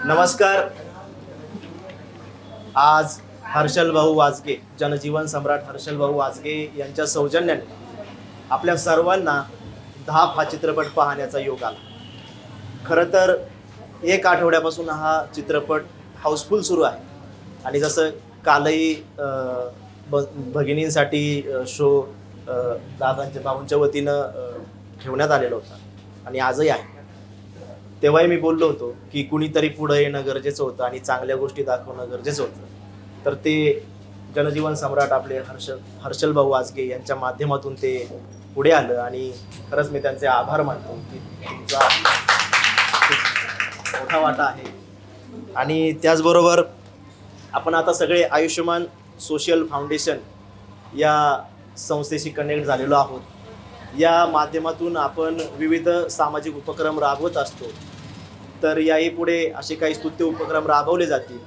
नमस्कार. आज हर्षल भाऊ वाजगे, जनजीवन सम्राट हर्षल भाऊ वाजगे यांच्या सौजन्याने आपल्या सर्वांना धाप हा चित्रपट पाहण्याचा योग आला. खरं तर एक आठवड्यापासून हा चित्रपट हाऊसफुल सुरू आहे आणि जसं कालही भगिनींसाठी शो दादांच्या भाऊंच्या वतीनं ठेवण्यात आलेला होता आणि आजही आहे. तेव्हाही मी बोललो होतो की कुणीतरी पुढं येणं गरजेचं होतं आणि चांगल्या गोष्टी दाखवणं गरजेचं होतं. तर ते जनजीवन सम्राट आपले हर्षल भाऊ वाजगे यांच्या माध्यमातून ते पुढे आलं आणि खरंच मी त्यांचे आभार मानतो की तुमचा मोठा वाटा आहे. आणि त्याचबरोबर आपण आता सगळे आयुष्यमान सोशल फाउंडेशन या संस्थेशी कनेक्ट झालेलो आहोत. या माध्यमातून आपण विविध सामाजिक उपक्रम राबवत असतो. तर याही पुढे असे काही स्तुत्य उपक्रम राबवले जातील.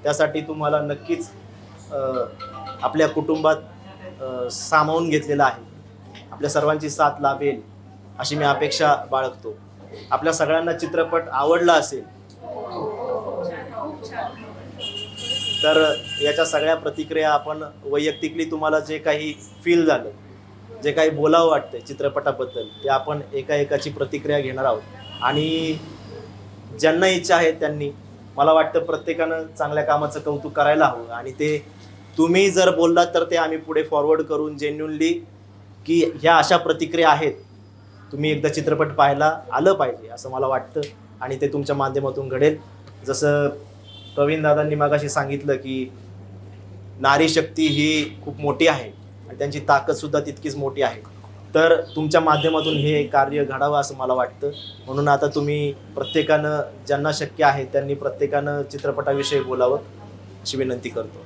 त्यासाठी तुम्हाला नक्कीच आपल्या कुटुंबात सामावून घेतलेलं आहे. आपल्या सर्वांची साथ लाभेल अशी मी अपेक्षा बाळगतो. आपल्या सगळ्यांना चित्रपट आवडला असेल तर याच्या सगळ्या प्रतिक्रिया आपण वैयक्तिकली तुम्हाला जे काही फील झालं, जे काही बोलावं वाटतं चित्रपटाबद्दल, ते आपण एकाची प्रतिक्रिया घेणार आहोत. आणि ज्यांना इच्छा आहे त्यांनी, मला वाटतं प्रत्येकानं चांगल्या कामाचं कौतुक करायला हवं. आणि ते तुम्ही जर बोललात तर ते आम्ही पुढे फॉरवर्ड करून जेन्युनली की ह्या अशा प्रतिक्रिया आहेत, तुम्ही एकदा चित्रपट पाहायला आलं पाहिजे असं मला वाटतं. आणि ते तुमच्या माध्यमातून घडेल. जसं प्रवीण दादांनी मगाशी सांगितलं की नारी शक्ती ही खूप मोठी आहे आणि त्यांची ताकदसुद्धा तितकीच मोठी आहे. तर तुमच्या माध्यमातून हे कार्य घडावं असं मला वाटतं. म्हणून आता तुम्ही प्रत्येकानं, ज्यांना शक्य आहे त्यांनी प्रत्येकानं चित्रपटाविषयी बोलावं अशी विनंती करतो.